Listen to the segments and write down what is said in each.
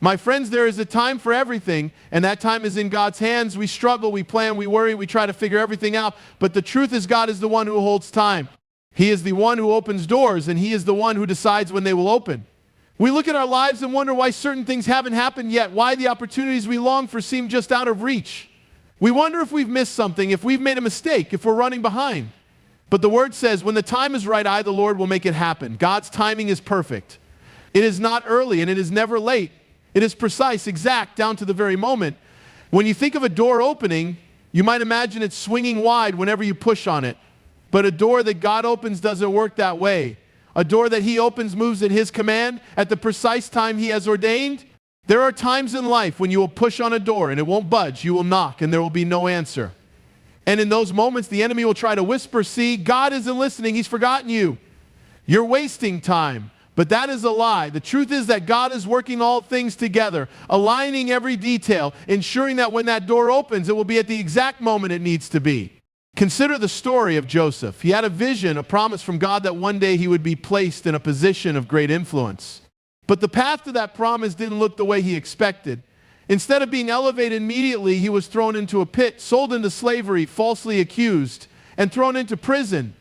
My friends, there is a time for everything, and that time is in God's hands. We struggle, we plan, we worry, we try to figure everything out, but the truth is God is the one who holds time. He is the one who opens doors, and He is the one who decides when they will open. We look at our lives and wonder why certain things haven't happened yet, why the opportunities we long for seem just out of reach. We wonder if we've missed something, if we've made a mistake, if we're running behind. But the Word says, when the time is right, I, the Lord, will make it happen. God's timing is perfect. It is not early, and it is never late. It is precise, exact, down to the very moment. When you think of a door opening, you might imagine it swinging wide whenever you push on it. But a door that God opens doesn't work that way. A door that He opens moves at His command at the precise time He has ordained. There are times in life when you will push on a door and it won't budge. You will knock and there will be no answer. And in those moments, the enemy will try to whisper, see, God isn't listening. He's forgotten you. You're wasting time. But that is a lie. The truth is that God is working all things together, aligning every detail, ensuring that when that door opens, it will be at the exact moment it needs to be. Consider the story of Joseph. He had a vision, a promise from God that one day he would be placed in a position of great influence. But the path to that promise didn't look the way he expected. Instead of being elevated immediately, he was thrown into a pit, sold into slavery, falsely accused, and thrown into prison.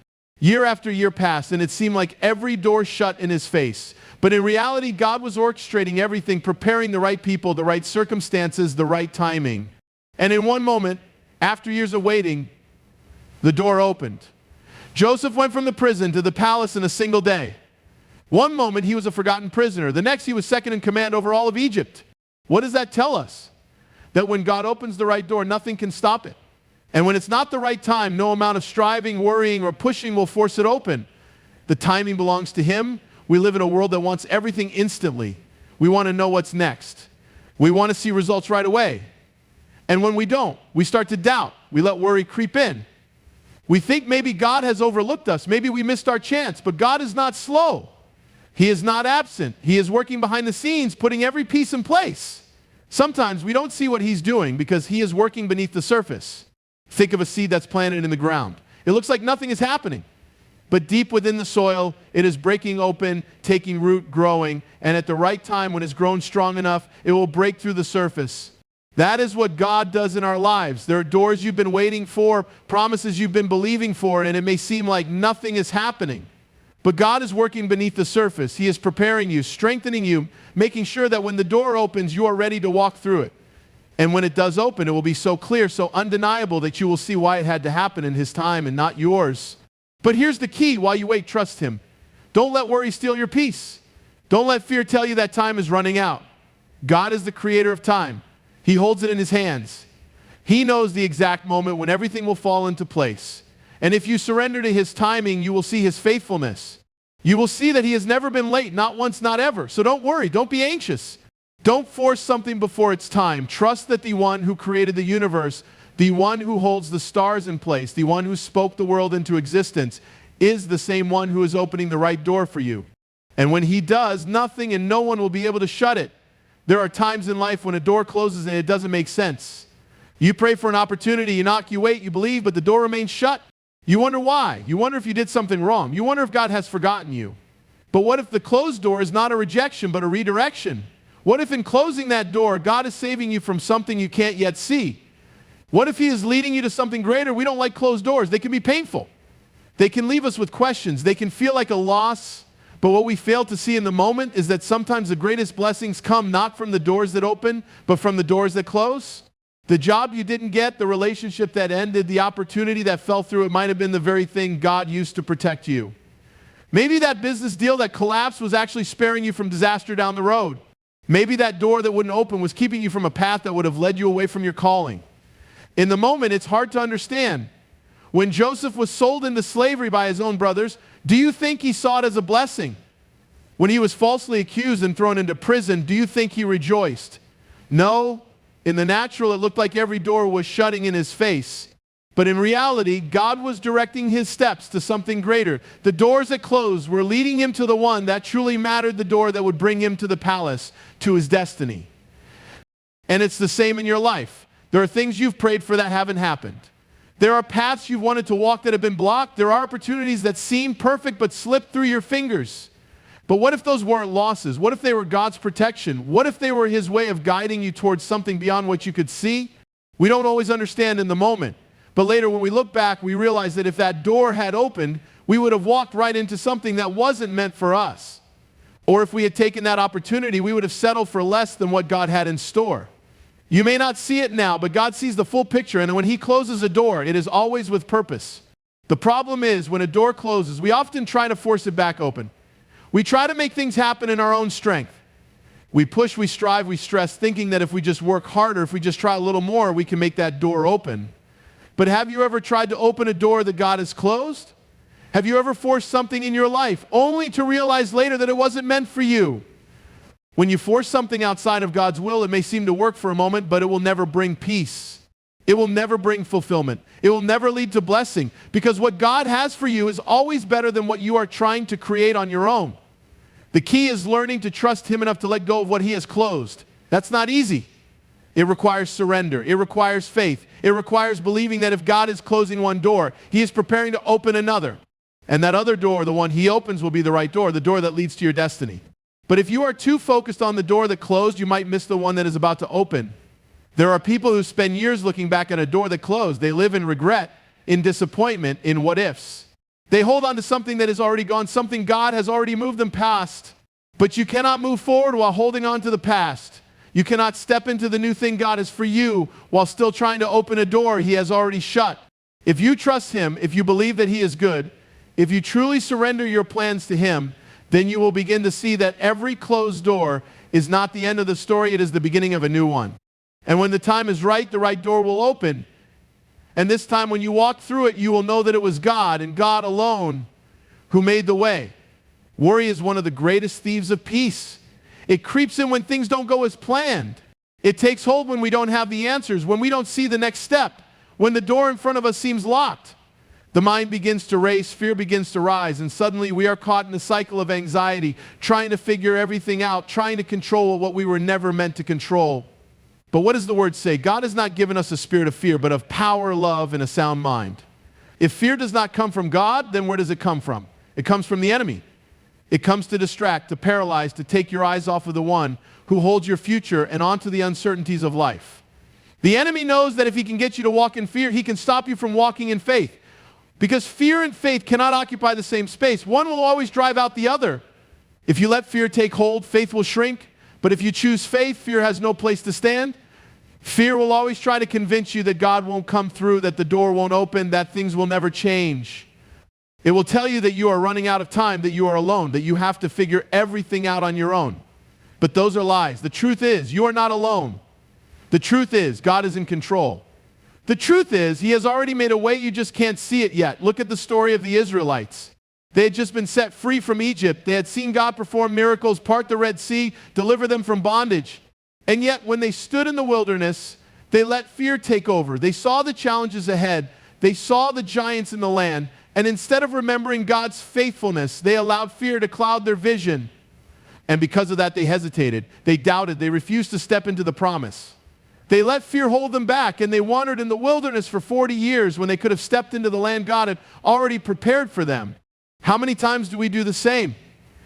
Year after year passed, and it seemed like every door shut in his face. But in reality, God was orchestrating everything, preparing the right people, the right circumstances, the right timing. And in one moment, after years of waiting, the door opened. Joseph went from the prison to the palace in a single day. One moment he was a forgotten prisoner. The next he was second in command over all of Egypt. What does that tell us? That when God opens the right door, nothing can stop it. And when it's not the right time, no amount of striving, worrying, or pushing will force it open. The timing belongs to Him. We live in a world that wants everything instantly. We want to know what's next. We want to see results right away. And when we don't, we start to doubt. We let worry creep in. We think maybe God has overlooked us. Maybe we missed our chance. But God is not slow. He is not absent. He is working behind the scenes, putting every piece in place. Sometimes we don't see what He's doing because He is working beneath the surface. Think of a seed that's planted in the ground. It looks like nothing is happening. But deep within the soil, it is breaking open, taking root, growing. And at the right time, when it's grown strong enough, it will break through the surface. That is what God does in our lives. There are doors you've been waiting for, promises you've been believing for, and it may seem like nothing is happening. But God is working beneath the surface. He is preparing you, strengthening you, making sure that when the door opens, you are ready to walk through it. And when it does open, it will be so clear, so undeniable that you will see why it had to happen in His time and not yours. But here's the key: while you wait, trust Him. Don't let worry steal your peace. Don't let fear tell you that time is running out. God is the creator of time. He holds it in His hands. He knows the exact moment when everything will fall into place. And if you surrender to His timing, you will see His faithfulness. You will see that He has never been late, not once, not ever. So don't worry, don't be anxious. Don't force something before it's time. Trust that the one who created the universe, the one who holds the stars in place, the one who spoke the world into existence, is the same one who is opening the right door for you. And when He does, nothing and no one will be able to shut it. There are times in life when a door closes and it doesn't make sense. You pray for an opportunity, you knock, you wait, you believe, but the door remains shut. You wonder why. You wonder if you did something wrong. You wonder if God has forgotten you. But what if the closed door is not a rejection, but a redirection? What if in closing that door, God is saving you from something you can't yet see? What if He is leading you to something greater? We don't like closed doors. They can be painful. They can leave us with questions. They can feel like a loss. But what we fail to see in the moment is that sometimes the greatest blessings come not from the doors that open, but from the doors that close. The job you didn't get, the relationship that ended, the opportunity that fell through, it might have been the very thing God used to protect you. Maybe that business deal that collapsed was actually sparing you from disaster down the road. Maybe that door that wouldn't open was keeping you from a path that would have led you away from your calling. In the moment, it's hard to understand. When Joseph was sold into slavery by his own brothers, do you think he saw it as a blessing? When he was falsely accused and thrown into prison, do you think he rejoiced? No. In the natural, it looked like every door was shutting in his face. But in reality, God was directing his steps to something greater. The doors that closed were leading him to the one that truly mattered, the door that would bring him to the palace, to his destiny. And it's the same in your life. There are things you've prayed for that haven't happened. There are paths you've wanted to walk that have been blocked. There are opportunities that seem perfect but slip through your fingers. But what if those weren't losses? What if they were God's protection? What if they were his way of guiding you towards something beyond what you could see? We don't always understand in the moment. But later when we look back, we realize that if that door had opened, we would have walked right into something that wasn't meant for us. Or if we had taken that opportunity, we would have settled for less than what God had in store. You may not see it now, but God sees the full picture, and when he closes a door, it is always with purpose. The problem is, when a door closes, we often try to force it back open. We try to make things happen in our own strength. We push, we strive, we stress, thinking that if we just work harder, if we just try a little more, we can make that door open. But have you ever tried to open a door that God has closed? Have you ever forced something in your life only to realize later that it wasn't meant for you? When you force something outside of God's will, it may seem to work for a moment, but it will never bring peace. It will never bring fulfillment. It will never lead to blessing, because what God has for you is always better than what you are trying to create on your own. The key is learning to trust him enough to let go of what he has closed. That's not easy. It requires surrender. It requires faith. It requires believing that if God is closing one door, he is preparing to open another. And that other door, the one he opens, will be the right door, the door that leads to your destiny. But if you are too focused on the door that closed, you might miss the one that is about to open. There are people who spend years looking back at a door that closed. They live in regret, in disappointment, in what-ifs. They hold on to something that is already gone, something God has already moved them past. But you cannot move forward while holding on to the past. You cannot step into the new thing God has for you while still trying to open a door he has already shut. If you trust him, if you believe that he is good, if you truly surrender your plans to him, then you will begin to see that every closed door is not the end of the story, it is the beginning of a new one. And when the time is right, the right door will open. And this time when you walk through it, you will know that it was God and God alone who made the way. Worry is one of the greatest thieves of peace. It creeps in when things don't go as planned. It takes hold when we don't have the answers, when we don't see the next step, when the door in front of us seems locked. The mind begins to race, fear begins to rise, and suddenly we are caught in a cycle of anxiety, trying to figure everything out, trying to control what we were never meant to control. But what does the word say? God has not given us a spirit of fear, but of power, love, and a sound mind. If fear does not come from God, then where does it come from? It comes from the enemy. It comes to distract, to paralyze, to take your eyes off of the one who holds your future and onto the uncertainties of life. The enemy knows that if he can get you to walk in fear, he can stop you from walking in faith. Because fear and faith cannot occupy the same space. One will always drive out the other. If you let fear take hold, faith will shrink. But if you choose faith, fear has no place to stand. Fear will always try to convince you that God won't come through, that the door won't open, that things will never change. It will tell you that you are running out of time, that you are alone, that you have to figure everything out on your own. But those are lies. The truth is, you are not alone. The truth is, God is in control. The truth is, he has already made a way, you just can't see it yet. Look at the story of the Israelites. They had just been set free from Egypt. They had seen God perform miracles, part the Red Sea, deliver them from bondage. And yet, when they stood in the wilderness, they let fear take over. They saw the challenges ahead. They saw the giants in the land. And instead of remembering God's faithfulness, they allowed fear to cloud their vision. And because of that, they hesitated. They doubted. They refused to step into the promise. They let fear hold them back, and they wandered in the wilderness for 40 years when they could have stepped into the land God had already prepared for them. How many times do we do the same?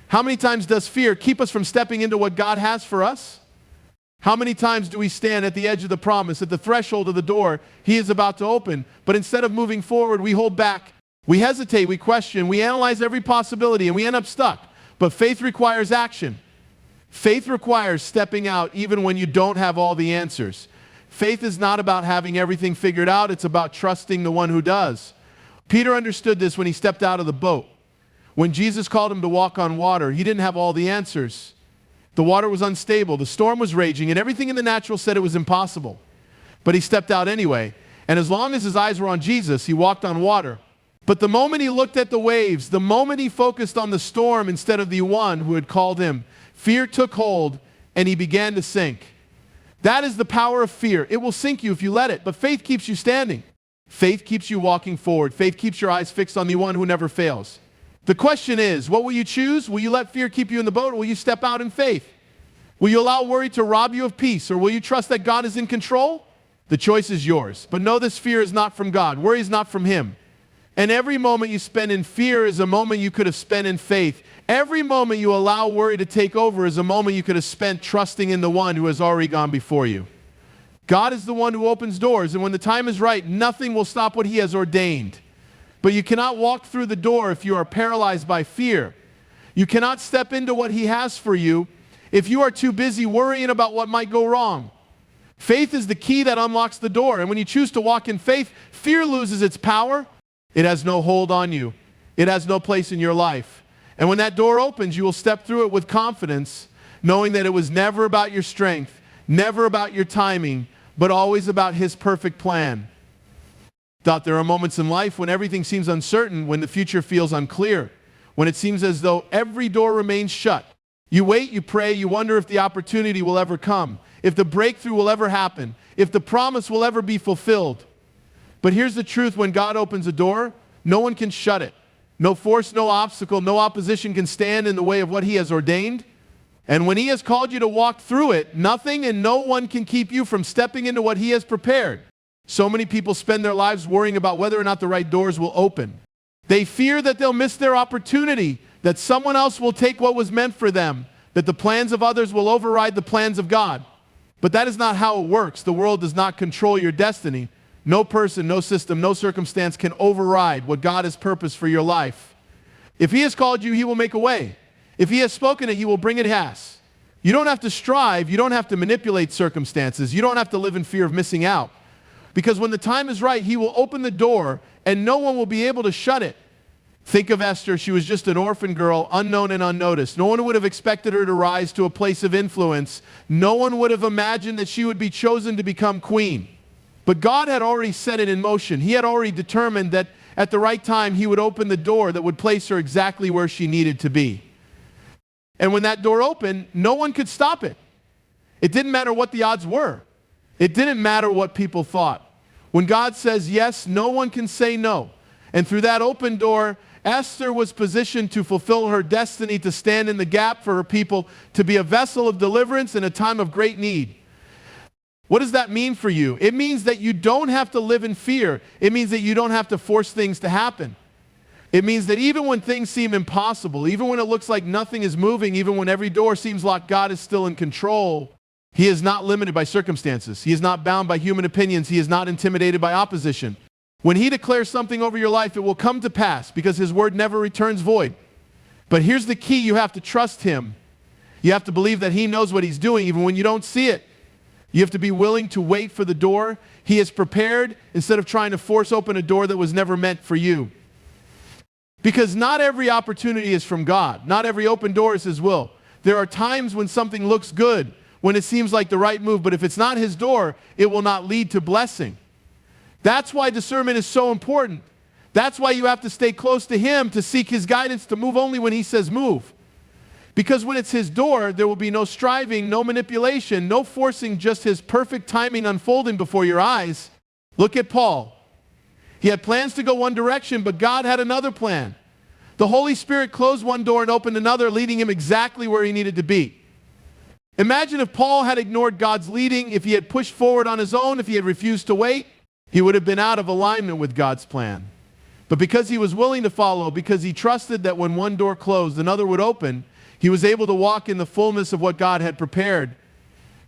How many times does fear keep us from stepping into what God has for us? How many times do we stand at the edge of the promise, at the threshold of the door he is about to open, but instead of moving forward, we hold back, we hesitate, we question, we analyze every possibility, and we end up stuck. But faith requires action. Faith requires stepping out even when you don't have all the answers. Faith is not about having everything figured out. It's about trusting the one who does. Peter understood this when he stepped out of the boat. When Jesus called him to walk on water, he didn't have all the answers. The water was unstable. The storm was raging, and everything in the natural said it was impossible. But he stepped out anyway. And as long as his eyes were on Jesus, he walked on water. But the moment he looked at the waves, the moment he focused on the storm instead of the one who had called him, fear took hold, and he began to sink. That is the power of fear. It will sink you if you let it, but faith keeps you standing. Faith keeps you walking forward. Faith keeps your eyes fixed on the one who never fails. The question is, what will you choose? Will you let fear keep you in the boat, or will you step out in faith? Will you allow worry to rob you of peace, or will you trust that God is in control? The choice is yours. But know this fear is not from God. Worry is not from him. And every moment you spend in fear is a moment you could have spent in faith. Every moment you allow worry to take over is a moment you could have spent trusting in the one who has already gone before you. God is the one who opens doors, and when the time is right, nothing will stop what he has ordained. But you cannot walk through the door if you are paralyzed by fear. You cannot step into what he has for you if you are too busy worrying about what might go wrong. Faith is the key that unlocks the door, and when you choose to walk in faith, fear loses its power. It has no hold on you. It has no place in your life. And when that door opens, you will step through it with confidence, knowing that it was never about your strength, never about your timing, but always about his perfect plan. There are moments in life when everything seems uncertain, when the future feels unclear, when it seems as though every door remains shut. You wait, you pray, you wonder if the opportunity will ever come, if the breakthrough will ever happen, if the promise will ever be fulfilled. But here's the truth: when God opens a door, no one can shut it. No force, no obstacle, no opposition can stand in the way of what he has ordained. And when he has called you to walk through it, nothing and no one can keep you from stepping into what he has prepared. So many people spend their lives worrying about whether or not the right doors will open. They fear that they'll miss their opportunity, that someone else will take what was meant for them, that the plans of others will override the plans of God. But that is not how it works. The world does not control your destiny. No person, no system, no circumstance can override what God has purposed for your life. If he has called you, he will make a way. If he has spoken it, he will bring it to pass. You don't have to strive. You don't have to manipulate circumstances. You don't have to live in fear of missing out. Because when the time is right, he will open the door and no one will be able to shut it. Think of Esther. She was just an orphan girl, unknown and unnoticed. No one would have expected her to rise to a place of influence. No one would have imagined that she would be chosen to become queen. But God had already set it in motion. He had already determined that at the right time, he would open the door that would place her exactly where she needed to be. And when that door opened, no one could stop it. It didn't matter what the odds were. It didn't matter what people thought. When God says yes, no one can say no. And through that open door, Esther was positioned to fulfill her destiny, to stand in the gap for her people, to be a vessel of deliverance in a time of great need. What does that mean for you? It means that you don't have to live in fear. It means that you don't have to force things to happen. It means that even when things seem impossible, even when it looks like nothing is moving, even when every door seems like God is still in control, he is not limited by circumstances. He is not bound by human opinions. He is not intimidated by opposition. When he declares something over your life, it will come to pass because his word never returns void. But here's the key: you have to trust him. You have to believe that he knows what he's doing even when you don't see it. You have to be willing to wait for the door he has prepared instead of trying to force open a door that was never meant for you. Because not every opportunity is from God. Not every open door is his will. There are times when something looks good, when it seems like the right move, but if it's not his door, it will not lead to blessing. That's why discernment is so important. That's why you have to stay close to him to seek his guidance, to move only when he says move. Because when it's his door, there will be no striving, no manipulation, no forcing, just his perfect timing unfolding before your eyes. Look at Paul. He had plans to go one direction, but God had another plan. The Holy Spirit closed one door and opened another, leading him exactly where he needed to be. Imagine if Paul had ignored God's leading, if he had pushed forward on his own, if he had refused to wait, he would have been out of alignment with God's plan. But because he was willing to follow, because he trusted that when one door closed, another would open, he was able to walk in the fullness of what God had prepared.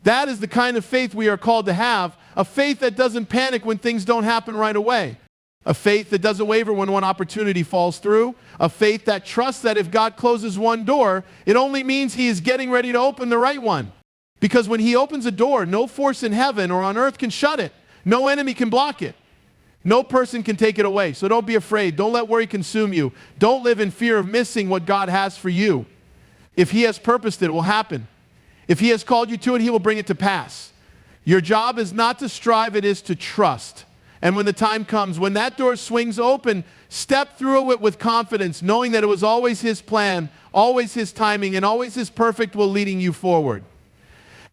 That is the kind of faith we are called to have, a faith that doesn't panic when things don't happen right away. A faith that doesn't waver when one opportunity falls through. A faith that trusts that if God closes one door, it only means he is getting ready to open the right one. Because when he opens a door, no force in heaven or on earth can shut it. No enemy can block it. No person can take it away. So don't be afraid. Don't let worry consume you. Don't live in fear of missing what God has for you. If he has purposed it, it will happen. If he has called you to it, he will bring it to pass. Your job is not to strive, it is to trust. And when the time comes, when that door swings open, step through it with confidence, knowing that it was always his plan, always his timing, and always his perfect will leading you forward.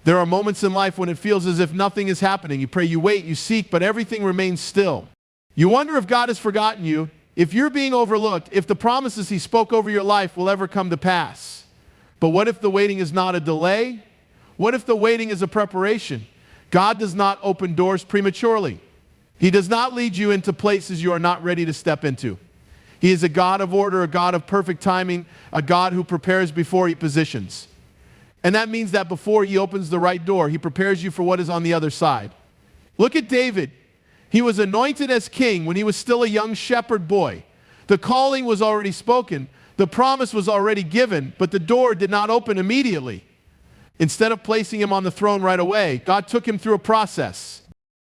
There are moments in life when it feels as if nothing is happening. You pray, you wait, you seek, but everything remains still. You wonder if God has forgotten you, if you're being overlooked, if the promises he spoke over your life will ever come to pass. But what if the waiting is not a delay? What if the waiting is a preparation? God does not open doors prematurely. He does not lead you into places you are not ready to step into. He is a God of order, a God of perfect timing, a God who prepares before he positions. And that means that before he opens the right door, he prepares you for what is on the other side. Look at David. He was anointed as king when he was still a young shepherd boy. The calling was already spoken. The promise was already given, but the door did not open immediately. Instead of placing him on the throne right away, God took him through a process.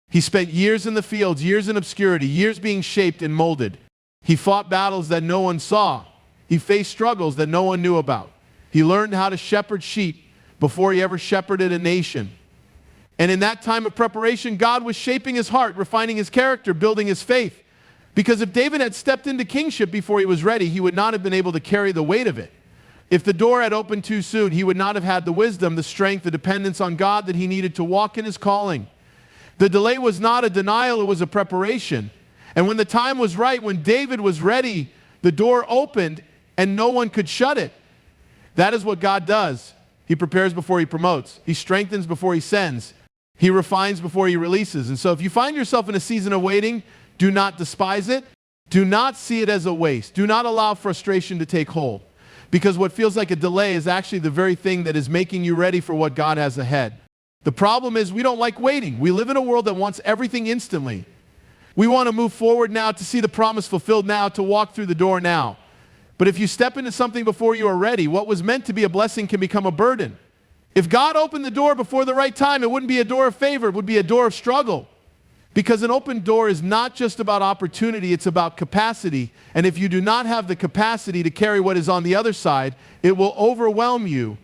He spent years in the fields, years in obscurity, years being shaped and molded. He fought battles that no one saw. He faced struggles that no one knew about. He learned how to shepherd sheep before he ever shepherded a nation. And in that time of preparation, God was shaping his heart, refining his character, building his faith. Because if David had stepped into kingship before he was ready, he would not have been able to carry the weight of it. If the door had opened too soon, he would not have had the wisdom, the strength, the dependence on God that he needed to walk in his calling. The delay was not a denial, it was a preparation. And when the time was right, when David was ready, the door opened and no one could shut it. That is what God does. He prepares before he promotes. He strengthens before he sends. He refines before he releases. And so if you find yourself in a season of waiting, do not despise it. Do not see it as a waste. Do not allow frustration to take hold. Because what feels like a delay is actually the very thing that is making you ready for what God has ahead. The problem is we don't like waiting. We live in a world that wants everything instantly. We want to move forward now, to see the promise fulfilled now, to walk through the door now. But if you step into something before you are ready, what was meant to be a blessing can become a burden. If God opened the door before the right time, it wouldn't be a door of favor, it would be a door of struggle. Because an open door is not just about opportunity, it's about capacity. And if you do not have the capacity to carry what is on the other side, it will overwhelm you.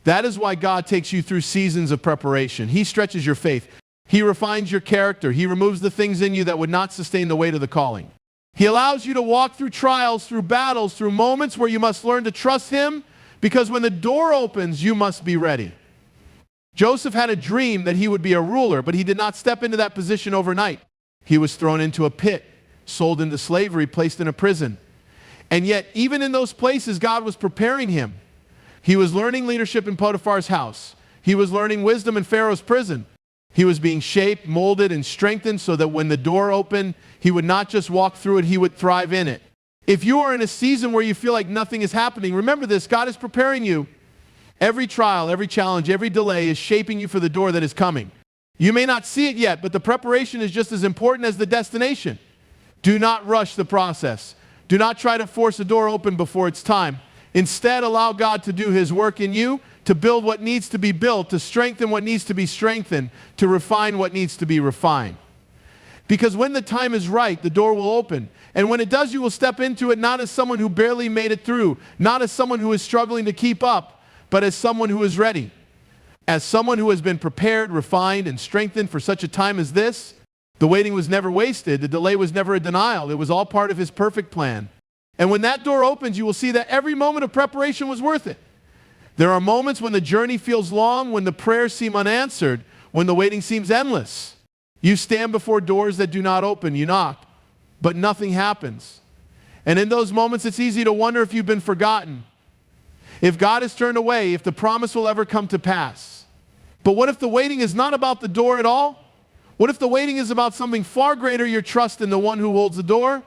That is why God takes you through seasons of preparation. He stretches your faith. He refines your character. He removes the things in you that would not sustain the weight of the calling. He allows you to walk through trials, through battles, through moments where you must learn to trust him, because when the door opens, you must be ready. Joseph had a dream that he would be a ruler, but he did not step into that position overnight. He was thrown into a pit, sold into slavery, placed in a prison. And yet, even in those places, God was preparing him. He was learning leadership in Potiphar's house. He was learning wisdom in Pharaoh's prison. He was being shaped, molded, and strengthened so that when the door opened, he would not just walk through it, he would thrive in it. If you are in a season where you feel like nothing is happening, remember this: God is preparing you. Every trial, every challenge, every delay is shaping you for the door that is coming. You may not see it yet, but the preparation is just as important as the destination. Do not rush the process. Do not try to force a door open before it's time. Instead, allow God to do his work in you, to build what needs to be built, to strengthen what needs to be strengthened, to refine what needs to be refined. Because when the time is right, the door will open. And when it does, you will step into it not as someone who barely made it through, not as someone who is struggling to keep up, but as someone who is ready. As someone who has been prepared, refined, and strengthened for such a time as this. The waiting was never wasted. The delay was never a denial. It was all part of his perfect plan. And when that door opens, you will see that every moment of preparation was worth it. There are moments when the journey feels long, when the prayers seem unanswered, when the waiting seems endless. You stand before doors that do not open. You knock, but nothing happens. And in those moments, it's easy to wonder if you've been forgotten, if God has turned away, if the promise will ever come to pass. But what if the waiting is not about the door at all? What if the waiting is about something far greater, your trust in the one who holds the door?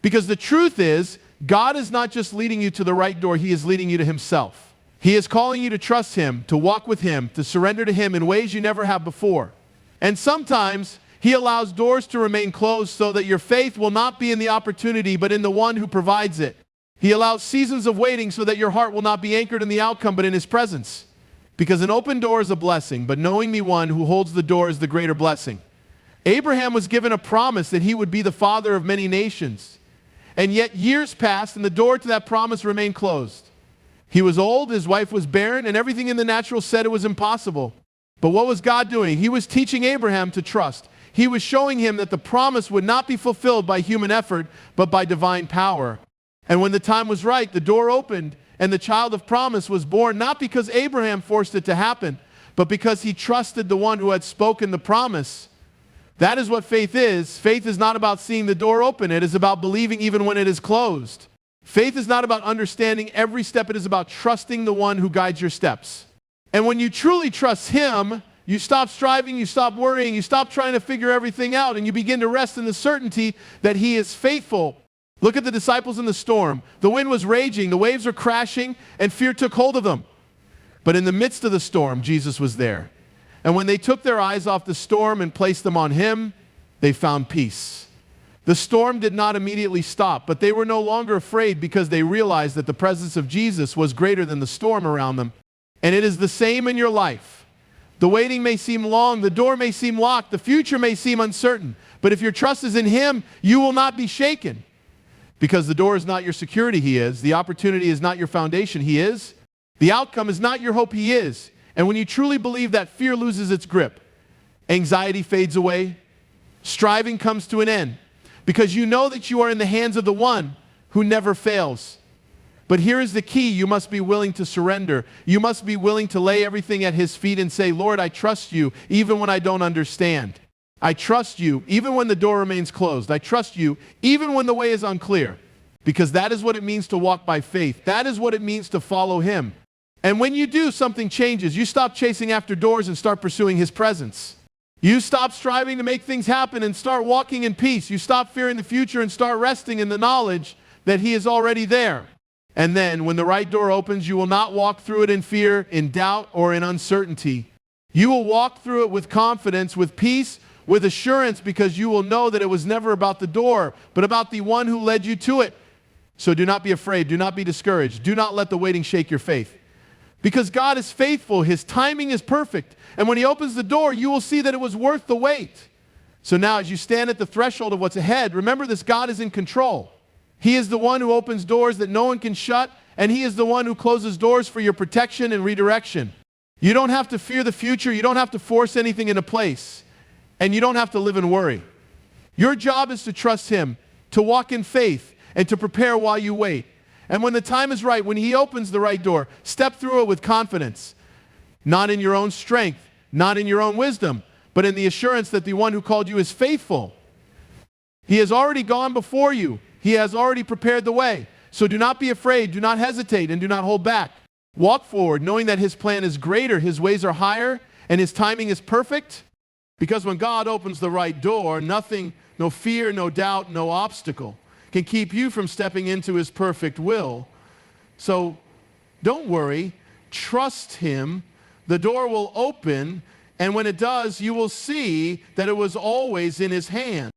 Because the truth is, God is not just leading you to the right door, he is leading you to himself. He is calling you to trust him, to walk with him, to surrender to him in ways you never have before. And sometimes he allows doors to remain closed so that your faith will not be in the opportunity, but in the one who provides it. He allows seasons of waiting so that your heart will not be anchored in the outcome, but in his presence. Because an open door is a blessing, but knowing me one who holds the door is the greater blessing. Abraham was given a promise that he would be the father of many nations. And yet years passed and the door to that promise remained closed. He was old, his wife was barren, and everything in the natural said it was impossible. But what was God doing? He was teaching Abraham to trust. He was showing him that the promise would not be fulfilled by human effort, but by divine power. And when the time was right, the door opened, and the child of promise was born, not because Abraham forced it to happen, but because he trusted the one who had spoken the promise. That is what faith is. Faith is not about seeing the door open. It is about believing even when it is closed. Faith is not about understanding every step. It is about trusting the one who guides your steps. And when you truly trust him, you stop striving, you stop worrying, you stop trying to figure everything out, and you begin to rest in the certainty that he is faithful. Look at the disciples in the storm. The wind was raging, the waves were crashing, and fear took hold of them. But in the midst of the storm, Jesus was there. And when they took their eyes off the storm and placed them on him, they found peace. The storm did not immediately stop, but they were no longer afraid because they realized that the presence of Jesus was greater than the storm around them. And it is the same in your life. The waiting may seem long, the door may seem locked, the future may seem uncertain, but if your trust is in him, you will not be shaken. Because the door is not your security, he is. The opportunity is not your foundation, he is. The outcome is not your hope, he is. And when you truly believe that, fear loses its grip. Anxiety fades away. Striving comes to an end. Because you know that you are in the hands of the one who never fails. But here is the key. You must be willing to surrender. You must be willing to lay everything at his feet and say, Lord, I trust you even when I don't understand. I trust you even when the door remains closed. I trust you even when the way is unclear. Because that is what it means to walk by faith. That is what it means to follow him. And when you do, something changes. You stop chasing after doors and start pursuing his presence. You stop striving to make things happen and start walking in peace. You stop fearing the future and start resting in the knowledge that he is already there. And then when the right door opens, you will not walk through it in fear, in doubt, or in uncertainty. You will walk through it with confidence, with peace, with assurance, because you will know that it was never about the door, but about the one who led you to it. So do not be afraid. Do not be discouraged. Do not let the waiting shake your faith. Because God is faithful. His timing is perfect. And when he opens the door, you will see that it was worth the wait. So now as you stand at the threshold of what's ahead, remember this: God is in control. He is the one who opens doors that no one can shut, and he is the one who closes doors for your protection and redirection. You don't have to fear the future. You don't have to force anything into place. And you don't have to live in worry. Your job is to trust him, to walk in faith, and to prepare while you wait. And when the time is right, when he opens the right door, step through it with confidence. Not in your own strength, not in your own wisdom, but in the assurance that the one who called you is faithful. He has already gone before you. He has already prepared the way. So do not be afraid, do not hesitate, and do not hold back. Walk forward, knowing that his plan is greater, his ways are higher, and his timing is perfect. Because when God opens the right door, nothing, no fear, no doubt, no obstacle can keep you from stepping into his perfect will. So don't worry, trust him. The door will open, and when it does, you will see that it was always in his hand.